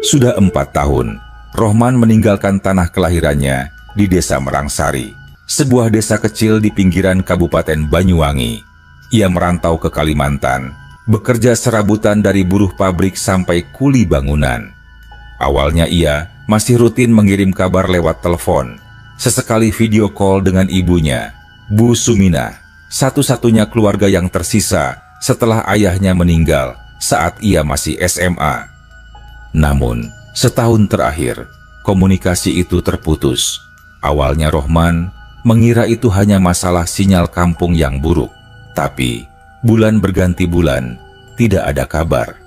Sudah 4 tahun, Rohman meninggalkan tanah kelahirannya di Desa Merangsari, sebuah desa kecil di pinggiran Kabupaten Banyuwangi. Ia merantau ke Kalimantan, bekerja serabutan dari buruh pabrik sampai kuli bangunan. Awalnya ia masih rutin mengirim kabar lewat telepon, sesekali video call dengan ibunya, Bu Suminah, satu-satunya keluarga yang tersisa setelah ayahnya meninggal saat ia masih SMA. Namun, setahun terakhir, komunikasi itu terputus. Awalnya Rohman mengira itu hanya masalah sinyal kampung yang buruk. Tapi, bulan berganti bulan, tidak ada kabar.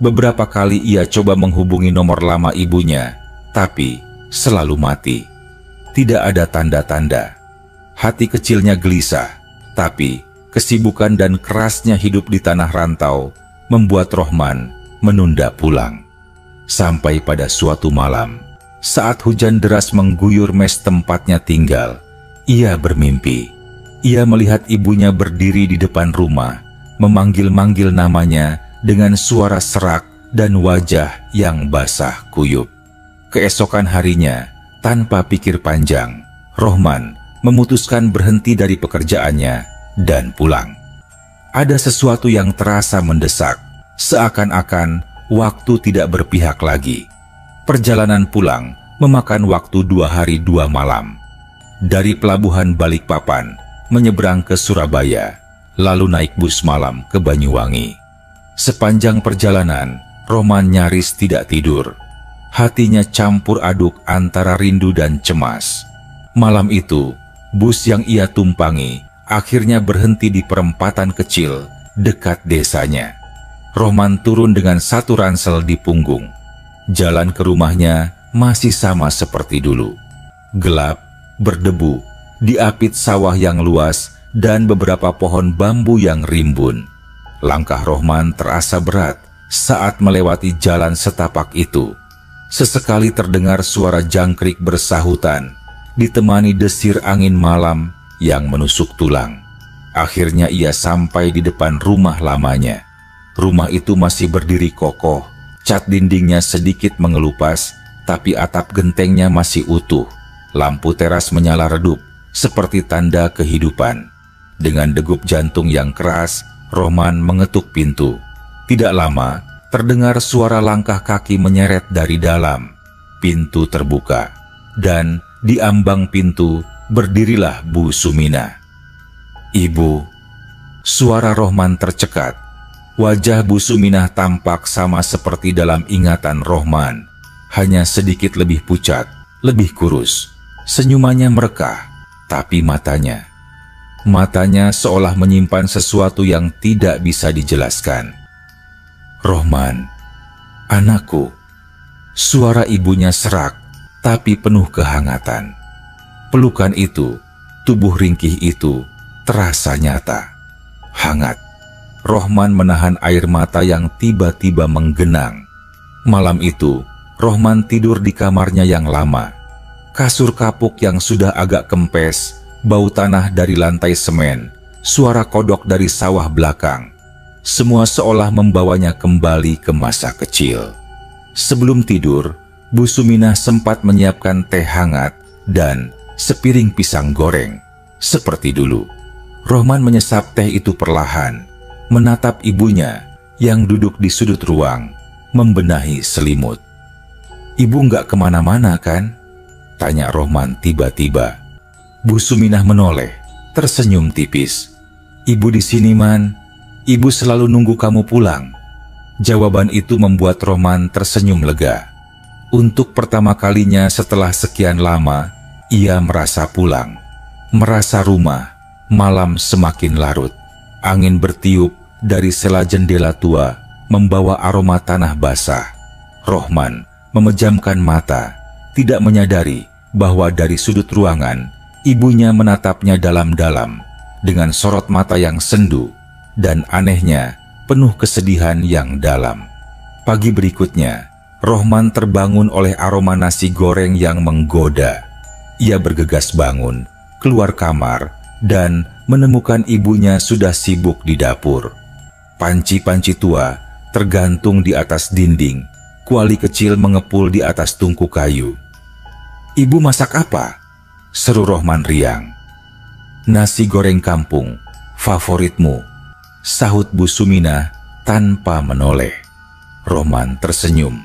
Beberapa kali ia coba menghubungi nomor lama ibunya, tapi selalu mati. Tidak ada tanda-tanda. Hati kecilnya gelisah, tapi kesibukan dan kerasnya hidup di tanah rantau membuat Rohman menunda pulang. Sampai pada suatu malam, saat hujan deras mengguyur mes tempatnya tinggal, ia bermimpi. Ia melihat ibunya berdiri di depan rumah, memanggil-manggil namanya dengan suara serak dan wajah yang basah kuyup. Keesokan harinya, tanpa pikir panjang, Rohman memutuskan berhenti dari pekerjaannya dan pulang. Ada sesuatu yang terasa mendesak, seakan-akan waktu tidak berpihak lagi. Perjalanan pulang memakan waktu 2 hari 2 malam. Dari pelabuhan Balikpapan, menyeberang ke Surabaya, lalu naik bus malam ke Banyuwangi. Sepanjang perjalanan, Rohman nyaris tidak tidur. Hatinya campur aduk antara rindu dan cemas. Malam itu, bus yang ia tumpangi akhirnya berhenti di perempatan kecil dekat desanya. Rohman turun dengan satu ransel di punggung. Jalan ke rumahnya masih sama seperti dulu. Gelap, berdebu, diapit sawah yang luas dan beberapa pohon bambu yang rimbun. Langkah Rohman terasa berat saat melewati jalan setapak itu. Sesekali terdengar suara jangkrik bersahutan, ditemani desir angin malam yang menusuk tulang. Akhirnya ia sampai di depan rumah lamanya. Rumah itu masih berdiri kokoh, cat dindingnya sedikit mengelupas, tapi atap gentengnya masih utuh. Lampu teras menyala redup, seperti tanda kehidupan. Dengan degup jantung yang keras, Rohman mengetuk pintu. Tidak lama, terdengar suara langkah kaki menyeret dari dalam. Pintu terbuka, dan di ambang pintu berdirilah Bu Suminah. "Ibu." Suara Rohman tercekat. Wajah Bu Suminah tampak sama seperti dalam ingatan Rohman, hanya sedikit lebih pucat, lebih kurus. Senyumannya merekah, tapi matanya seolah menyimpan sesuatu yang tidak bisa dijelaskan. "Rohman, anakku." Suara ibunya serak, tapi penuh kehangatan. Pelukan itu, tubuh ringkih itu, terasa nyata, hangat. Rohman menahan air mata yang tiba-tiba menggenang. Malam itu, Rohman tidur di kamarnya yang lama. Kasur kapuk yang sudah agak kempes, bau tanah dari lantai semen, suara kodok dari sawah belakang. Semua seolah membawanya kembali ke masa kecil. Sebelum tidur, Bu Suminah sempat menyiapkan teh hangat dan sepiring pisang goreng. Seperti dulu, Rohman menyesap teh itu perlahan, menatap ibunya yang duduk di sudut ruang, membenahi selimut. "Ibu nggak kemana-mana kan?" tanya Rohman tiba-tiba. Bu Suminah menoleh, tersenyum tipis. "Ibu di sini, Man. Ibu selalu nunggu kamu pulang." Jawaban itu membuat Rohman tersenyum lega. Untuk pertama kalinya setelah sekian lama, ia merasa pulang, merasa rumah. Malam semakin larut. Angin bertiup dari sela jendela tua, membawa aroma tanah basah. Rohman memejamkan mata, tidak menyadari bahwa dari sudut ruangan, ibunya menatapnya dalam-dalam, dengan sorot mata yang sendu, dan anehnya, penuh kesedihan yang dalam. Pagi berikutnya, Rohman terbangun oleh aroma nasi goreng yang menggoda. Ia bergegas bangun, keluar kamar, dan menemukan ibunya sudah sibuk di dapur. Panci-panci tua tergantung di atas dinding, kuali kecil mengepul di atas tungku kayu. "Ibu masak apa?" seru Rohman riang. "Nasi goreng kampung, favoritmu," sahut Bu Suminah tanpa menoleh. Rohman tersenyum.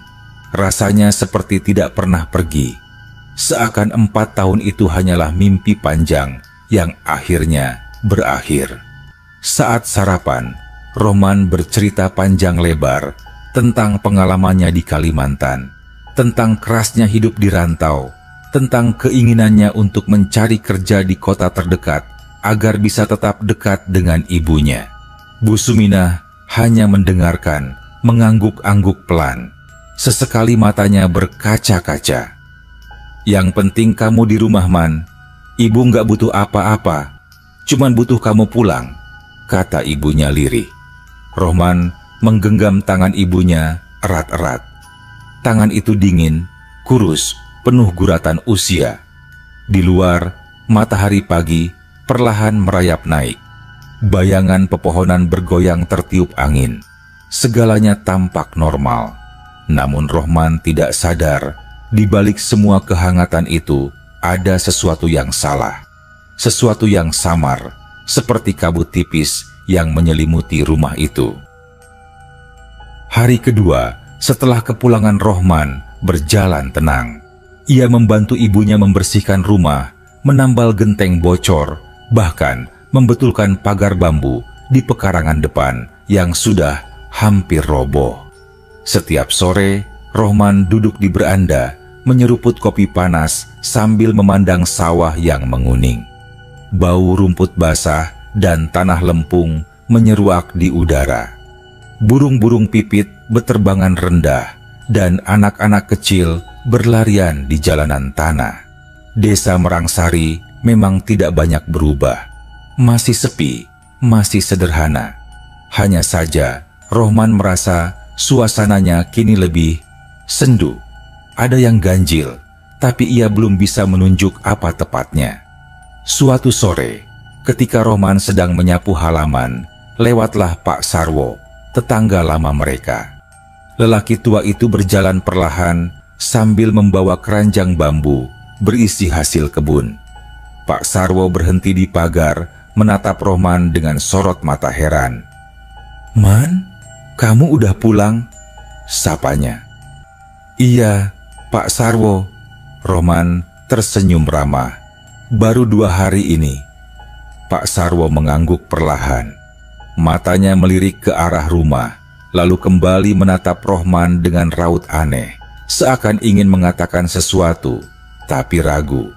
Rasanya seperti tidak pernah pergi. Seakan 4 tahun itu hanyalah mimpi panjang yang akhirnya berakhir. Saat sarapan, Rohman bercerita panjang lebar tentang pengalamannya di Kalimantan, tentang kerasnya hidup di rantau, tentang keinginannya untuk mencari kerja di kota terdekat agar bisa tetap dekat dengan ibunya. Bu Suminah hanya mendengarkan, mengangguk-angguk pelan. Sesekali matanya berkaca-kaca. "Yang penting kamu di rumah, Man. Ibu nggak butuh apa-apa, cuman butuh kamu pulang," kata ibunya lirih. Rohman menggenggam tangan ibunya erat-erat. Tangan itu dingin, kurus, penuh guratan usia. Di luar, matahari pagi perlahan merayap naik. Bayangan pepohonan bergoyang tertiup angin. Segalanya tampak normal. Namun Rohman tidak sadar, di balik semua kehangatan itu ada sesuatu yang salah. Sesuatu yang samar, seperti kabut tipis yang menyelimuti rumah itu. Hari kedua, setelah kepulangan Rohman berjalan tenang. Ia membantu ibunya membersihkan rumah, menambal genteng bocor, bahkan membetulkan pagar bambu di pekarangan depan yang sudah hampir roboh. Setiap sore, Rohman duduk di beranda, menyeruput kopi panas sambil memandang sawah yang menguning. Bau rumput basah dan tanah lempung menyeruak di udara. Burung-burung pipit beterbangan rendah dan anak-anak kecil berlarian di jalanan tanah. Desa Merangsari memang tidak banyak berubah. Masih sepi, masih sederhana. Hanya saja Rohman merasa suasananya kini lebih sendu. Ada yang ganjil, tapi ia belum bisa menunjuk apa tepatnya. Suatu sore, ketika Rohman sedang menyapu halaman, lewatlah Pak Sarwo, tetangga lama mereka. Lelaki tua itu berjalan perlahan sambil membawa keranjang bambu berisi hasil kebun. Pak Sarwo berhenti di pagar, menatap Rohman dengan sorot mata heran. "Man, kamu udah pulang?" sapanya. "Iya, Pak Sarwo." Rohman tersenyum ramah. "Baru 2 hari ini." Pak Sarwo mengangguk perlahan. Matanya melirik ke arah rumah, lalu kembali menatap Rohman dengan raut aneh, seakan ingin mengatakan sesuatu, tapi ragu.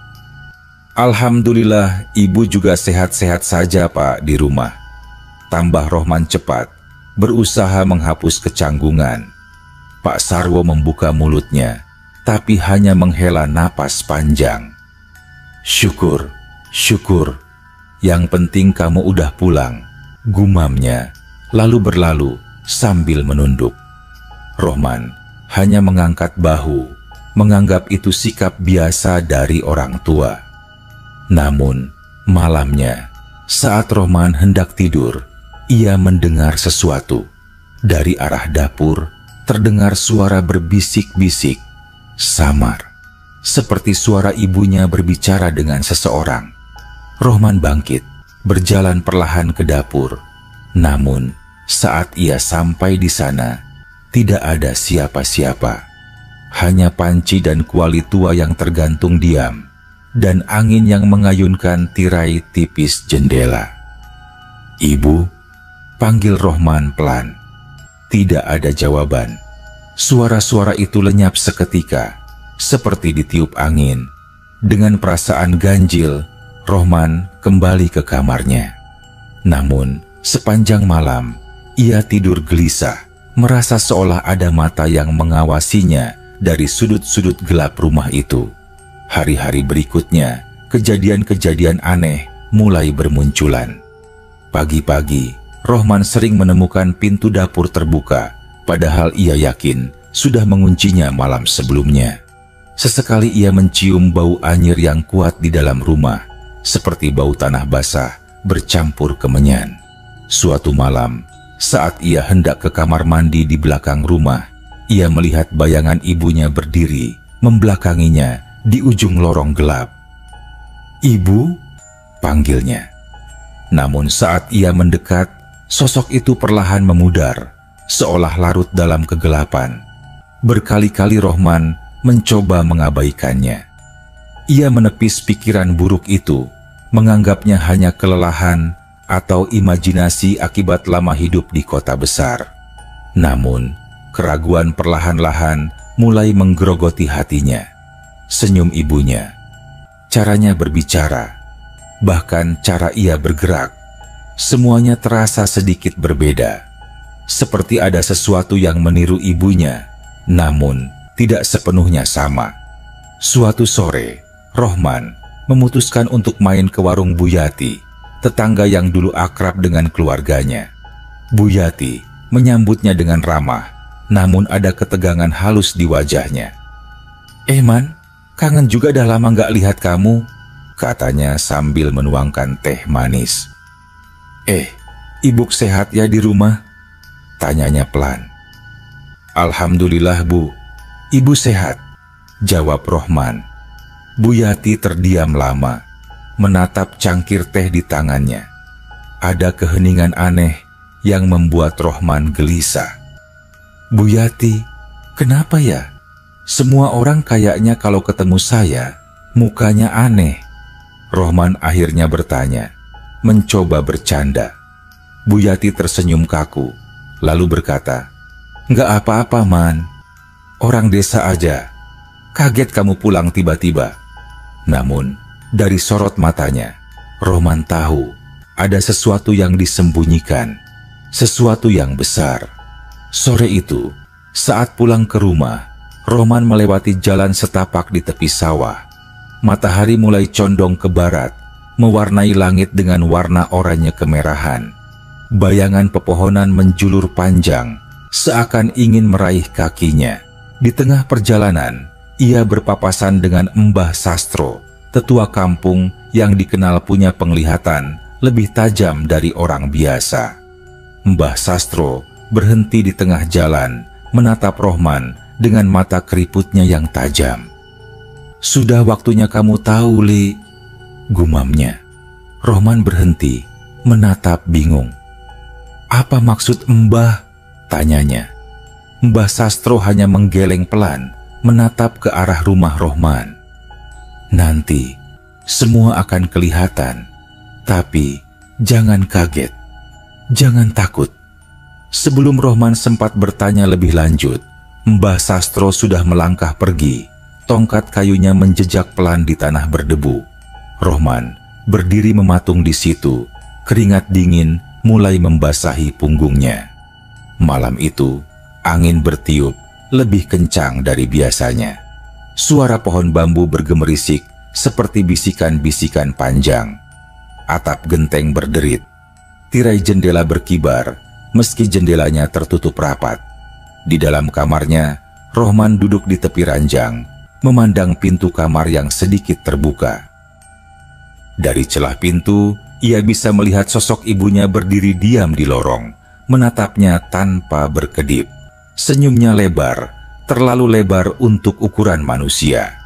"Alhamdulillah, ibu juga sehat-sehat saja, Pak, di rumah," tambah Rohman cepat, berusaha menghapus kecanggungan. Pak Sarwo membuka mulutnya, tapi hanya menghela napas panjang. "Syukur, syukur. Yang penting kamu udah pulang," gumamnya, lalu berlalu sambil menunduk. Rohman hanya mengangkat bahu, menganggap itu sikap biasa dari orang tua. Namun, malamnya, saat Rohman hendak tidur, ia mendengar sesuatu. Dari arah dapur, terdengar suara berbisik-bisik, samar, seperti suara ibunya berbicara dengan seseorang. Rohman bangkit, berjalan perlahan ke dapur. Namun, saat ia sampai di sana, tidak ada siapa-siapa. Hanya panci dan kuali tua yang tergantung diam, dan angin yang mengayunkan tirai tipis jendela. "Ibu," panggil Rohman pelan. Tidak ada jawaban. Suara-suara itu lenyap seketika, seperti ditiup angin. Dengan perasaan ganjil, Rohman kembali ke kamarnya. Namun, sepanjang malam, ia tidur gelisah, merasa seolah ada mata yang mengawasinya dari sudut-sudut gelap rumah itu. Hari-hari berikutnya, kejadian-kejadian aneh mulai bermunculan. Pagi-pagi, Rohman sering menemukan pintu dapur terbuka, padahal ia yakin sudah menguncinya malam sebelumnya. Sesekali ia mencium bau anyir yang kuat di dalam rumah, seperti bau tanah basah bercampur kemenyan. Suatu malam, saat ia hendak ke kamar mandi di belakang rumah, ia melihat bayangan ibunya berdiri membelakanginya di ujung lorong gelap. "Ibu?" panggilnya. Namun saat ia mendekat, sosok itu perlahan memudar, seolah larut dalam kegelapan. Berkali-kali Rohman mencoba mengabaikannya. Ia menepis pikiran buruk itu, menganggapnya hanya kelelahan atau imajinasi akibat lama hidup di kota besar. Namun, keraguan perlahan-lahan mulai menggerogoti hatinya. Senyum ibunya, caranya berbicara, bahkan cara ia bergerak, semuanya terasa sedikit berbeda. Seperti ada sesuatu yang meniru ibunya, namun tidak sepenuhnya sama. Suatu sore, Rohman memutuskan untuk main ke warung Bu Yati, tetangga yang dulu akrab dengan keluarganya. Bu Yati menyambutnya dengan ramah, namun ada ketegangan halus di wajahnya. "Man, kangen juga dah lama gak lihat kamu," katanya sambil menuangkan teh manis. Ibu sehat ya di rumah?" tanyanya pelan. "Alhamdulillah Bu, ibu sehat," jawab Rohman. Bu Yati terdiam lama, menatap cangkir teh di tangannya. Ada keheningan aneh yang membuat Rohman gelisah. "Bu Yati, kenapa ya? Semua orang kayaknya kalau ketemu saya, mukanya aneh." Rohman akhirnya bertanya, mencoba bercanda. Bu Yati tersenyum kaku, lalu berkata, "Nggak apa-apa, Man. Orang desa aja. Kaget kamu pulang tiba-tiba." Namun, dari sorot matanya, Rohman tahu ada sesuatu yang disembunyikan, sesuatu yang besar. Sore itu, saat pulang ke rumah, Rohman melewati jalan setapak di tepi sawah. Matahari mulai condong ke barat, mewarnai langit dengan warna oranye kemerahan. Bayangan pepohonan menjulur panjang, seakan ingin meraih kakinya. Di tengah perjalanan, ia berpapasan dengan Mbah Sastro, tetua kampung yang dikenal punya penglihatan lebih tajam dari orang biasa. Mbah Sastro berhenti di tengah jalan, menatap Rohman dengan mata keriputnya yang tajam. "Sudah waktunya kamu tahu, Li," gumamnya. Rohman berhenti, menatap bingung. "Apa maksud Mbah?" tanyanya. Mbah Sastro hanya menggeleng pelan, menatap ke arah rumah Rohman. "Nanti, semua akan kelihatan. Tapi, jangan kaget. Jangan takut." Sebelum Rohman sempat bertanya lebih lanjut, Mbah Sastro sudah melangkah pergi. Tongkat kayunya menjejak pelan di tanah berdebu. Rohman berdiri mematung di situ, keringat dingin mulai membasahi punggungnya. Malam itu, angin bertiup lebih kencang dari biasanya. Suara pohon bambu bergemerisik seperti bisikan-bisikan panjang. Atap genteng berderit. Tirai jendela berkibar, meski jendelanya tertutup rapat. Di dalam kamarnya, Rohman duduk di tepi ranjang, memandang pintu kamar yang sedikit terbuka. Dari celah pintu, ia bisa melihat sosok ibunya berdiri diam di lorong, menatapnya tanpa berkedip. Senyumnya lebar, terlalu lebar untuk ukuran manusia.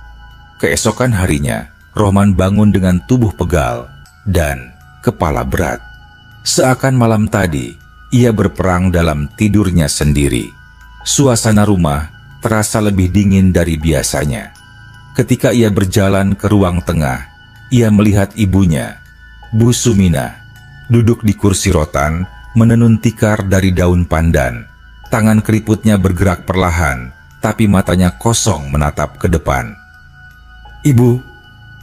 Keesokan harinya, Rohman bangun dengan tubuh pegal dan kepala berat. Seakan malam tadi, ia berperang dalam tidurnya sendiri. Suasana rumah terasa lebih dingin dari biasanya. Ketika ia berjalan ke ruang tengah, ia melihat ibunya, Bu Sumina, duduk di kursi rotan, menenun tikar dari daun pandan. Tangan keriputnya bergerak perlahan, tapi matanya kosong menatap ke depan. "Ibu,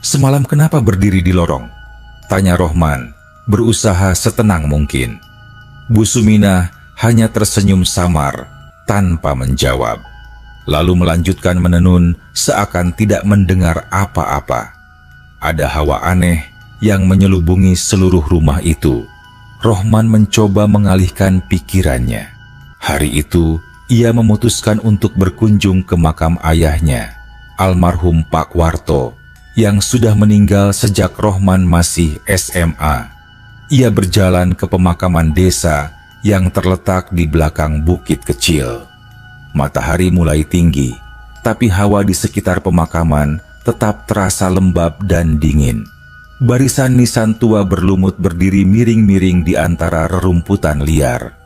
semalam kenapa berdiri di lorong?" tanya Rohman, berusaha setenang mungkin. Bu Sumina hanya tersenyum samar, tanpa menjawab, lalu melanjutkan menenun seakan tidak mendengar apa-apa. Ada hawa aneh yang menyelubungi seluruh rumah itu. Rohman mencoba mengalihkan pikirannya. Hari itu, ia memutuskan untuk berkunjung ke makam ayahnya, almarhum Pak Warto, yang sudah meninggal sejak Rohman masih SMA. Ia berjalan ke pemakaman desa yang terletak di belakang bukit kecil. Matahari mulai tinggi, tapi hawa di sekitar pemakaman tetap terasa lembab dan dingin. Barisan nisan tua berlumut berdiri miring-miring di antara rerumputan liar.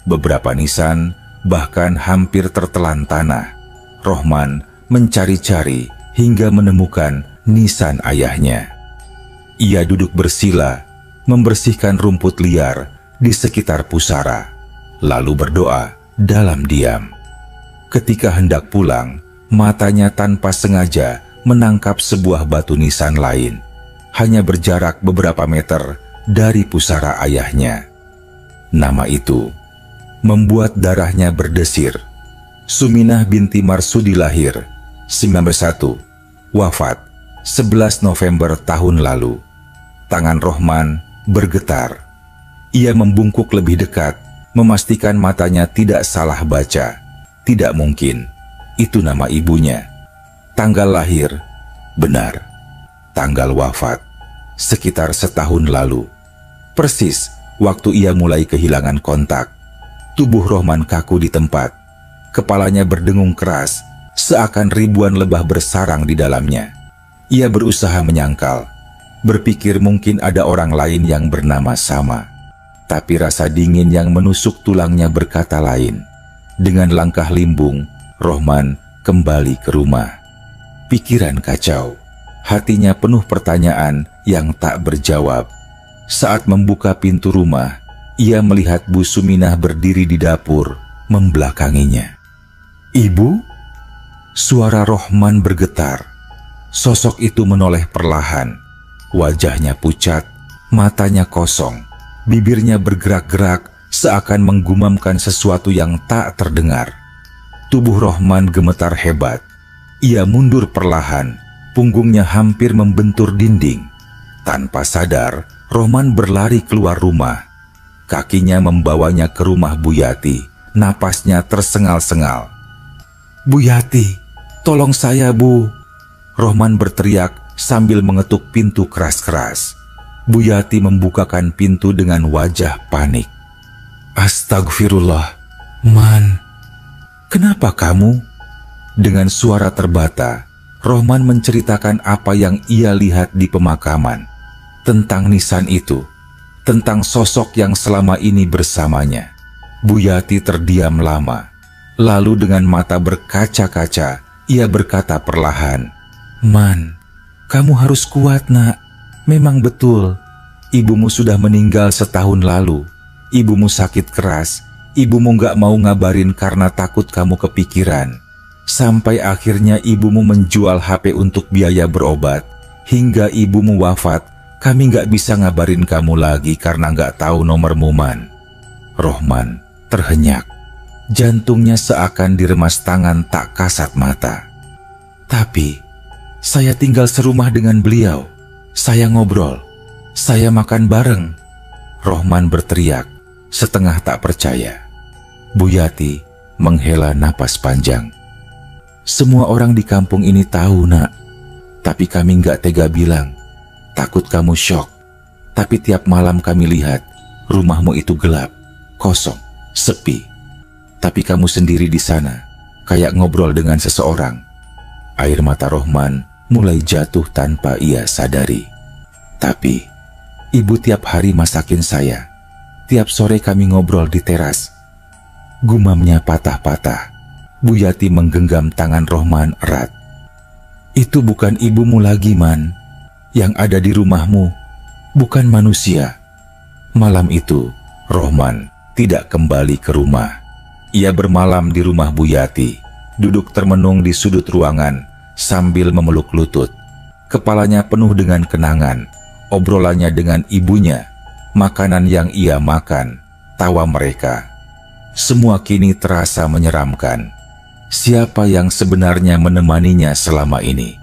Beberapa nisan bahkan hampir tertelan tanah. Rohman mencari-cari hingga menemukan nisan ayahnya. Ia duduk bersila, membersihkan rumput liar di sekitar pusara, lalu berdoa dalam diam. Ketika hendak pulang, matanya tanpa sengaja menangkap sebuah batu nisan lain, hanya berjarak beberapa meter dari pusara ayahnya. Nama itu membuat darahnya berdesir. Suminah binti Marsudi lahir 1901, wafat 11 November tahun lalu. Tangan Rohman bergetar. Ia membungkuk lebih dekat, memastikan matanya tidak salah baca. Tidak mungkin, itu nama ibunya. Tanggal lahir, benar. Tanggal wafat, sekitar setahun lalu. Persis waktu ia mulai kehilangan kontak. Tubuh Rohman kaku di tempat. Kepalanya berdengung keras, seakan ribuan lebah bersarang di dalamnya. Ia berusaha menyangkal, berpikir mungkin ada orang lain yang bernama sama. Tapi rasa dingin yang menusuk tulangnya berkata lain. Dengan langkah limbung, Rohman kembali ke rumah. Pikiran kacau, hatinya penuh pertanyaan yang tak berjawab. Saat membuka pintu rumah, ia melihat Bu Suminah berdiri di dapur, membelakanginya. "Ibu?" Suara Rohman bergetar. Sosok itu menoleh perlahan. Wajahnya pucat, matanya kosong, bibirnya bergerak-gerak seakan menggumamkan sesuatu yang tak terdengar. Tubuh Rohman gemetar hebat. Ia mundur perlahan, punggungnya hampir membentur dinding. Tanpa sadar, Rohman berlari keluar rumah. Kakinya membawanya ke rumah Bu Yati. Napasnya tersengal-sengal. "Bu Yati, tolong saya, Bu!" Rohman berteriak sambil mengetuk pintu keras-keras. Bu Yati membukakan pintu dengan wajah panik. "Astagfirullah, Man, kenapa kamu?" Dengan suara terbata, Rohman menceritakan apa yang ia lihat di pemakaman. Tentang nisan itu, tentang sosok yang selama ini bersamanya. Bu Yati terdiam lama. Lalu dengan mata berkaca-kaca, ia berkata perlahan, "Man, kamu harus kuat, Nak. Memang betul, ibumu sudah meninggal setahun lalu. Ibumu sakit keras, ibumu gak mau ngabarin karena takut kamu kepikiran. Sampai akhirnya ibumu menjual HP untuk biaya berobat. Hingga ibumu wafat, kami gak bisa ngabarin kamu lagi karena gak tahu nomormu, Man." Rohman terhenyak. Jantungnya seakan diremas tangan tak kasat mata. "Tapi, saya tinggal serumah dengan beliau. Saya ngobrol, saya makan bareng." Rohman berteriak, setengah tak percaya. Bu Yati menghela napas panjang. "Semua orang di kampung ini tahu, Nak. Tapi kami nggak tega bilang. Takut kamu syok. Tapi tiap malam kami lihat, rumahmu itu gelap, kosong, sepi. Tapi kamu sendiri di sana, kayak ngobrol dengan seseorang." Air mata Rohman mulai jatuh tanpa ia sadari. "Tapi, ibu tiap hari masakin saya. Tiap sore kami ngobrol di teras." Gumamnya patah-patah. Bu Yati menggenggam tangan Rohman erat. "Itu bukan ibumu lagi, Man. Yang ada di rumahmu bukan manusia." Malam itu, Rohman tidak kembali ke rumah. Ia bermalam di rumah Bu Yati, duduk termenung di sudut ruangan sambil memeluk lutut. Kepalanya penuh dengan kenangan, obrolannya dengan ibunya, makanan yang ia makan, tawa mereka. Semua kini terasa menyeramkan. Siapa yang sebenarnya menemaninya selama ini?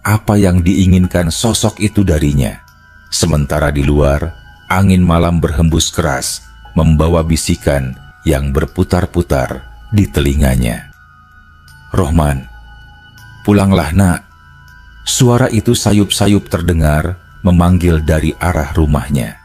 Apa yang diinginkan sosok itu darinya? Sementara di luar, angin malam berhembus keras, membawa bisikan yang berputar-putar di telinganya. "Rohman, pulanglah, Nak." Suara itu sayup-sayup terdengar memanggil dari arah rumahnya.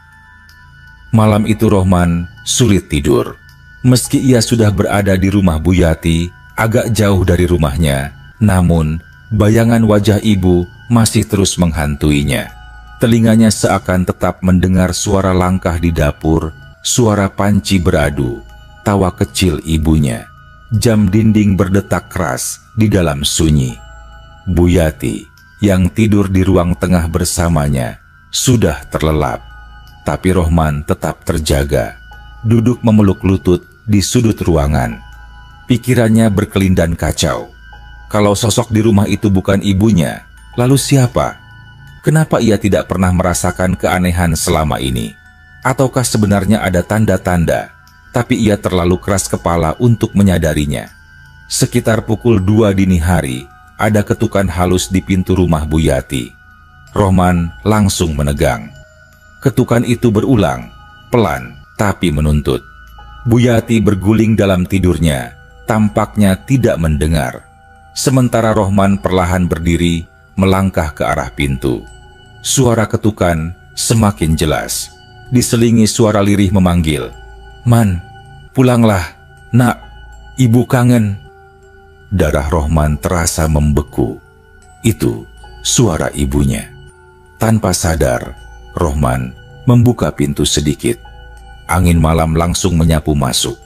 Malam itu Rohman sulit tidur. Meski ia sudah berada di rumah Bu Yati, agak jauh dari rumahnya, namun bayangan wajah ibu masih terus menghantuinya. Telinganya seakan tetap mendengar suara langkah di dapur, suara panci beradu, tawa kecil ibunya. Jam dinding berdetak keras di dalam sunyi. Bu Yati yang tidur di ruang tengah bersamanya sudah terlelap, tapi Rohman tetap terjaga, duduk memeluk lutut di sudut ruangan. Pikirannya berkelindan kacau. Kalau sosok di rumah itu bukan ibunya, lalu siapa? Kenapa ia tidak pernah merasakan keanehan selama ini? Ataukah sebenarnya ada tanda-tanda, tapi ia terlalu keras kepala untuk menyadarinya? Sekitar pukul 2 dini hari, ada ketukan halus di pintu rumah Bu Yati. Rohman langsung menegang. Ketukan itu berulang, pelan tapi menuntut. Bu Yati berguling dalam tidurnya, tampaknya tidak mendengar. Sementara Rohman perlahan berdiri, melangkah ke arah pintu. Suara ketukan semakin jelas, diselingi suara lirih memanggil, "Man, pulanglah, nak, ibu kangen." Darah Rohman terasa membeku. Itu suara ibunya. Tanpa sadar, Rohman membuka pintu sedikit. Angin malam langsung menyapu masuk.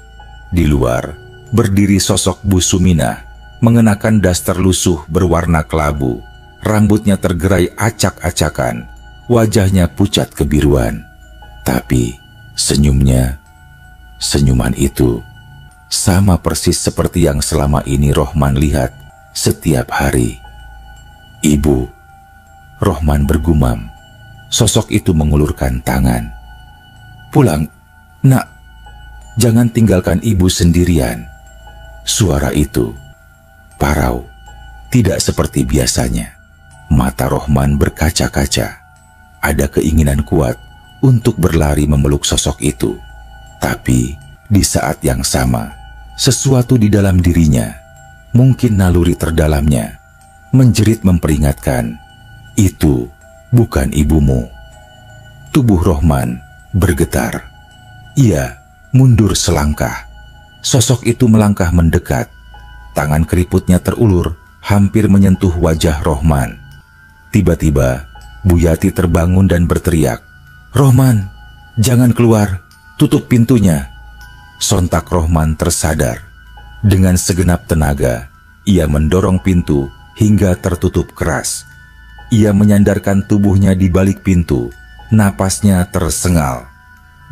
Di luar, berdiri sosok Bu Suminah, mengenakan daster lusuh berwarna kelabu. Rambutnya tergerai acak-acakan, wajahnya pucat kebiruan. Tapi senyuman itu sama persis seperti yang selama ini Rohman lihat setiap hari. "Ibu," Rohman bergumam. Sosok itu mengulurkan tangan. "Pulang, nak. Jangan tinggalkan ibu sendirian." Suara itu parau, tidak seperti biasanya. Mata Rohman berkaca-kaca. Ada keinginan kuat untuk berlari memeluk sosok itu. Tapi di saat yang sama, sesuatu di dalam dirinya, mungkin naluri terdalamnya, menjerit memperingatkan, "Itu bukan ibumu." Tubuh Rohman bergetar. Ia mundur selangkah. Sosok itu melangkah mendekat. Tangan keriputnya terulur, hampir menyentuh wajah Rohman. Tiba-tiba, Bu Yati terbangun dan berteriak, "Rohman, jangan keluar, tutup pintunya." Sontak Rohman tersadar. Dengan segenap tenaga, ia mendorong pintu hingga tertutup keras. Ia menyandarkan tubuhnya di balik pintu, napasnya tersengal.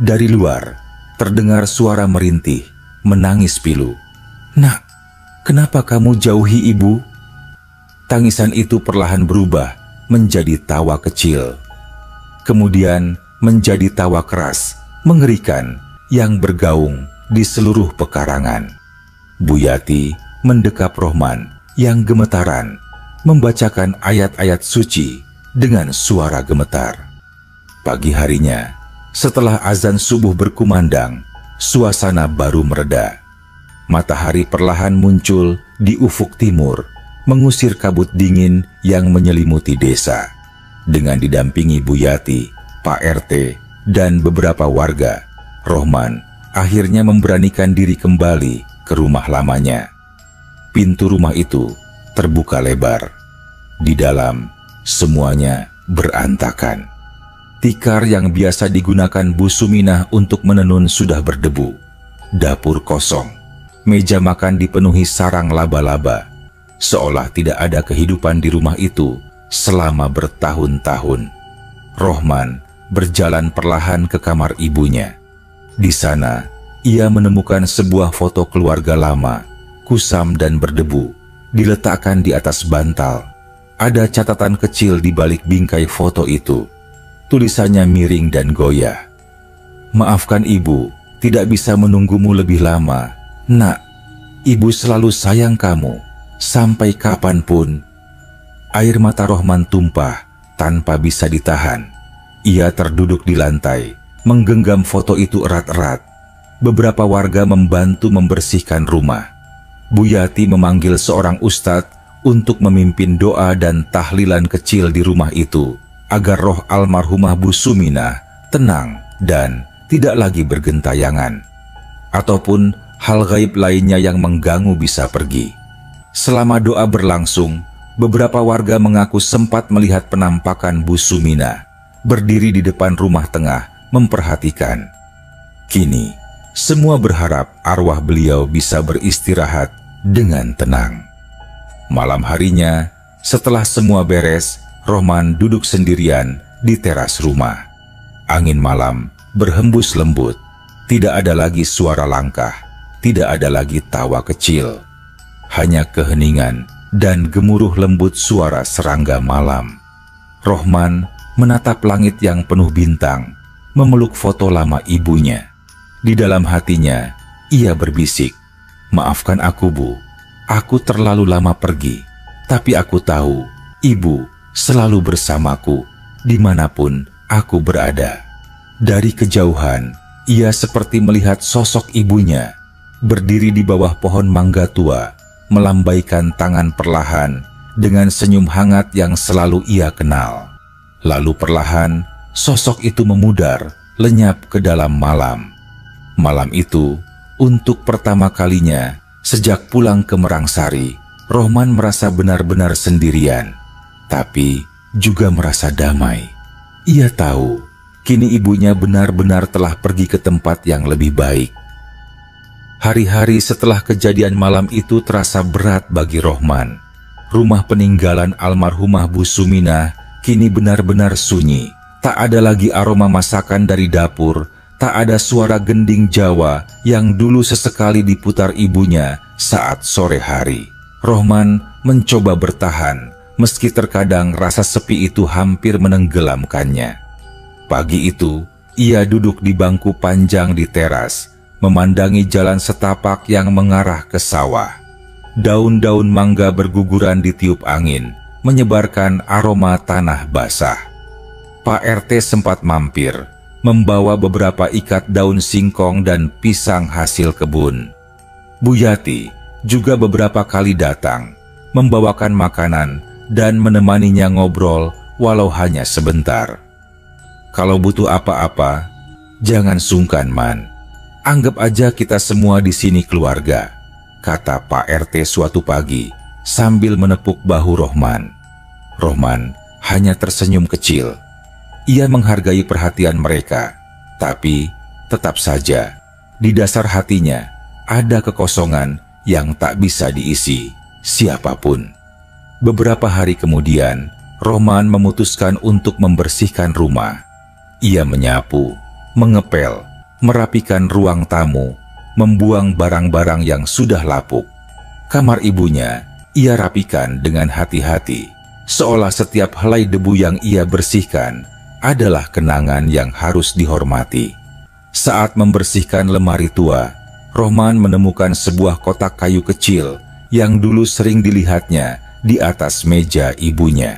Dari luar, terdengar suara merintih, menangis pilu. "Nak, kenapa kamu jauhi ibu?" Tangisan itu perlahan berubah menjadi tawa kecil. Kemudian menjadi tawa keras, mengerikan, yang bergaung di seluruh pekarangan. Bu Yati mendekap Rohman yang gemetaran, membacakan ayat-ayat suci dengan suara gemetar. Pagi harinya, setelah azan subuh berkumandang, suasana baru mereda. Matahari perlahan muncul di ufuk timur, mengusir kabut dingin yang menyelimuti desa. Dengan didampingi Bu Yati, Pak RT, dan beberapa warga, Rohman akhirnya memberanikan diri kembali ke rumah lamanya. Pintu rumah itu terbuka lebar. Di dalam, semuanya berantakan. Tikar yang biasa digunakan Bu Suminah untuk menenun sudah berdebu. Dapur kosong. Meja makan dipenuhi sarang laba-laba. Seolah tidak ada kehidupan di rumah itu selama bertahun-tahun. Rohman berjalan perlahan ke kamar ibunya. Di sana, ia menemukan sebuah foto keluarga lama, kusam dan berdebu, diletakkan di atas bantal. Ada catatan kecil di balik bingkai foto itu. Tulisannya miring dan goyah. "Maafkan ibu, tidak bisa menunggumu lebih lama. Nak, ibu selalu sayang kamu. Sampai kapanpun." Air mata Rohman tumpah tanpa bisa ditahan. Ia terduduk di lantai, menggenggam foto itu erat-erat. Beberapa warga membantu membersihkan rumah. Bu Yati memanggil seorang ustadz untuk memimpin doa dan tahlilan kecil di rumah itu, agar roh almarhumah Bu Suminah tenang dan tidak lagi bergentayangan. Ataupun hal gaib lainnya yang mengganggu bisa pergi. Selama doa berlangsung, beberapa warga mengaku sempat melihat penampakan Bu Sumina berdiri di depan rumah tengah memperhatikan. Kini, semua berharap arwah beliau bisa beristirahat dengan tenang. Malam harinya, setelah semua beres, Rohman duduk sendirian di teras rumah. Angin malam berhembus lembut, tidak ada lagi suara langkah, tidak ada lagi tawa kecil. Hanya keheningan dan gemuruh lembut suara serangga malam. Rohman menatap langit yang penuh bintang, memeluk foto lama ibunya. Di dalam hatinya, ia berbisik, "Maafkan aku, Bu. Aku terlalu lama pergi, tapi aku tahu Ibu selalu bersamaku dimanapun aku berada." Dari kejauhan, ia seperti melihat sosok ibunya berdiri di bawah pohon mangga tua, melambaikan tangan perlahan dengan senyum hangat yang selalu ia kenal. Lalu perlahan, sosok itu memudar, lenyap ke dalam malam. Malam itu, untuk pertama kalinya sejak pulang ke Merangsari, Rohman merasa benar-benar sendirian, tapi juga merasa damai. Ia tahu, kini ibunya benar-benar telah pergi ke tempat yang lebih baik. Hari-hari setelah kejadian malam itu terasa berat bagi Rohman. Rumah peninggalan almarhumah Bu Sumina kini benar-benar sunyi. Tak ada lagi aroma masakan dari dapur, tak ada suara gending Jawa yang dulu sesekali diputar ibunya saat sore hari. Rohman mencoba bertahan, meski terkadang rasa sepi itu hampir menenggelamkannya. Pagi itu, ia duduk di bangku panjang di teras, memandangi jalan setapak yang mengarah ke sawah. Daun-daun mangga berguguran ditiup angin, menyebarkan aroma tanah basah. Pak RT sempat mampir, membawa beberapa ikat daun singkong dan pisang hasil kebun. Bu Yati juga beberapa kali datang, membawakan makanan dan menemaninya ngobrol walau hanya sebentar. "Kalau butuh apa-apa, jangan sungkan, Man. Anggap aja kita semua di sini keluarga," kata Pak RT suatu pagi sambil menepuk bahu Rohman. Rohman hanya tersenyum kecil. Ia menghargai perhatian mereka, tapi tetap saja di dasar hatinya ada kekosongan yang tak bisa diisi siapapun. Beberapa hari kemudian, Rohman memutuskan untuk membersihkan rumah. Ia menyapu, mengepel, merapikan ruang tamu, membuang barang-barang yang sudah lapuk. Kamar ibunya ia rapikan dengan hati-hati, seolah setiap helai debu yang ia bersihkan adalah kenangan yang harus dihormati. Saat membersihkan lemari tua, Rohman menemukan sebuah kotak kayu kecil yang dulu sering dilihatnya di atas meja ibunya.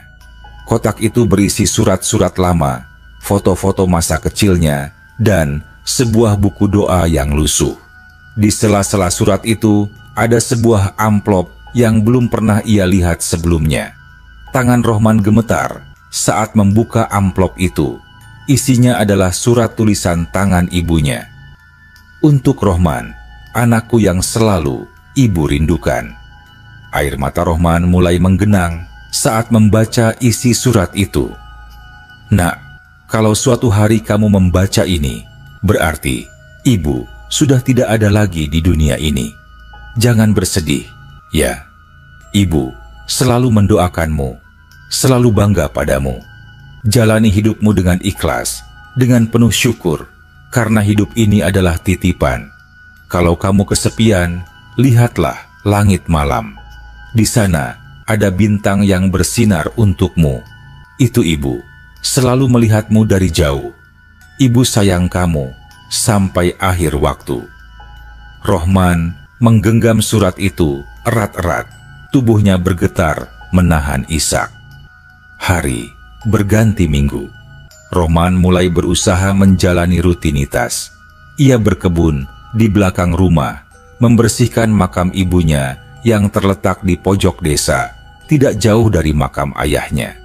Kotak itu berisi surat-surat lama, foto-foto masa kecilnya, dan sebuah buku doa yang lusuh. Di sela-sela surat itu ada sebuah amplop yang belum pernah ia lihat sebelumnya. Tangan Rohman gemetar saat membuka amplop itu. Isinya adalah surat tulisan tangan ibunya. "Untuk Rohman, anakku yang selalu ibu rindukan." Air mata Rohman mulai menggenang saat membaca isi surat itu. "Nak, kalau suatu hari kamu membaca ini, berarti ibu sudah tidak ada lagi di dunia ini. Jangan bersedih, ya. Ibu selalu mendoakanmu, selalu bangga padamu. Jalani hidupmu dengan ikhlas, dengan penuh syukur, karena hidup ini adalah titipan. Kalau kamu kesepian, lihatlah langit malam. Di sana ada bintang yang bersinar untukmu. Itu ibu, selalu melihatmu dari jauh. Ibu sayang kamu sampai akhir waktu." Rohman menggenggam surat itu erat-erat. Tubuhnya bergetar menahan isak. Hari berganti minggu. Rohman mulai berusaha menjalani rutinitas. Ia berkebun di belakang rumah, membersihkan makam ibunya yang terletak di pojok desa, tidak jauh dari makam ayahnya.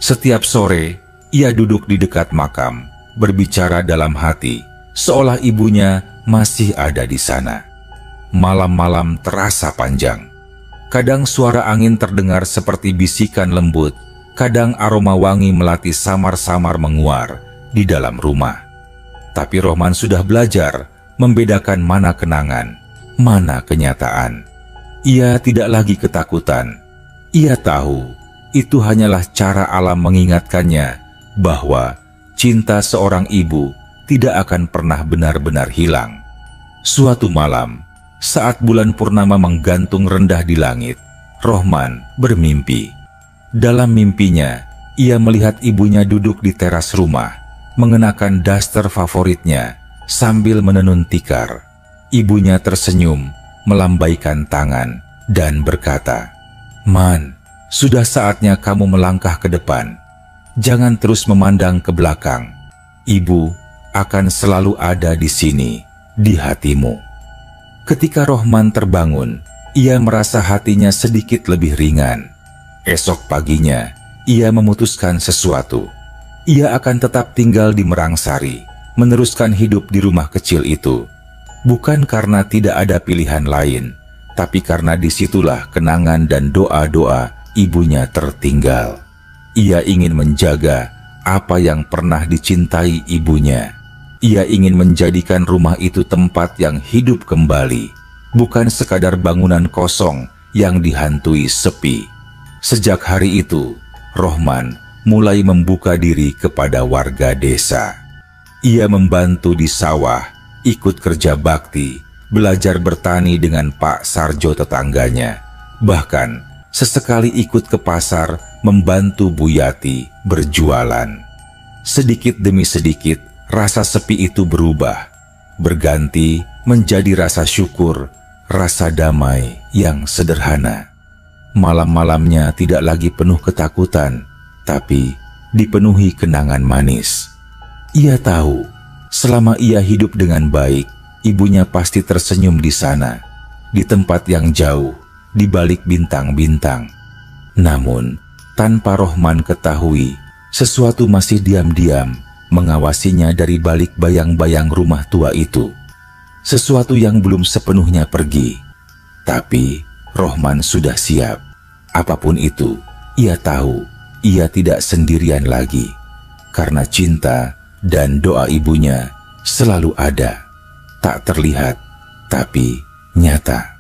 Setiap sore, ia duduk di dekat makam, berbicara dalam hati, seolah ibunya masih ada di sana. malam-malam terasa panjang. Kadang suara angin terdengar seperti bisikan lembut, kadang aroma wangi melati samar-samar menguar di dalam rumah. Tapi Rohman sudah belajar membedakan mana kenangan, mana kenyataan. Ia tidak lagi ketakutan. Ia tahu itu hanyalah cara alam mengingatkannya bahwa cinta seorang ibu tidak akan pernah benar-benar hilang. Suatu malam, saat bulan purnama menggantung rendah di langit, Rohman bermimpi. Dalam mimpinya, ia melihat ibunya duduk di teras rumah, mengenakan daster favoritnya sambil menenun tikar. Ibunya tersenyum, melambaikan tangan, dan berkata, "Man, sudah saatnya kamu melangkah ke depan. Jangan terus memandang ke belakang. Ibu akan selalu ada di sini, di hatimu." Ketika Rohman terbangun, ia merasa hatinya sedikit lebih ringan. Esok paginya, ia memutuskan sesuatu. Ia akan tetap tinggal di Merangsari, meneruskan hidup di rumah kecil itu. Bukan karena tidak ada pilihan lain, tapi karena disitulah kenangan dan doa-doa ibunya tertinggal. Ia ingin menjaga apa yang pernah dicintai ibunya. Ia ingin menjadikan rumah itu tempat yang hidup kembali, bukan sekadar bangunan kosong yang dihantui sepi. Sejak hari itu, Rohman mulai membuka diri kepada warga desa. Ia membantu di sawah, ikut kerja bakti, belajar bertani dengan Pak Sarjo tetangganya. Bahkan, sesekali ikut ke pasar membantu Bu Yati berjualan. Sedikit demi sedikit, rasa sepi itu berubah, berganti menjadi rasa syukur, rasa damai yang sederhana. Malam-malamnya tidak lagi penuh ketakutan, tapi dipenuhi kenangan manis. Ia tahu, selama ia hidup dengan baik, ibunya pasti tersenyum di sana, di tempat yang jauh, di balik bintang-bintang. Namun, tanpa Rohman ketahui, sesuatu masih diam-diam mengawasinya dari balik bayang-bayang rumah tua itu. Sesuatu yang belum sepenuhnya pergi. Tapi Rohman sudah siap. Apapun itu, ia tahu ia tidak sendirian lagi. Karena cinta dan doa ibunya selalu ada. Tak terlihat, tapi nyata.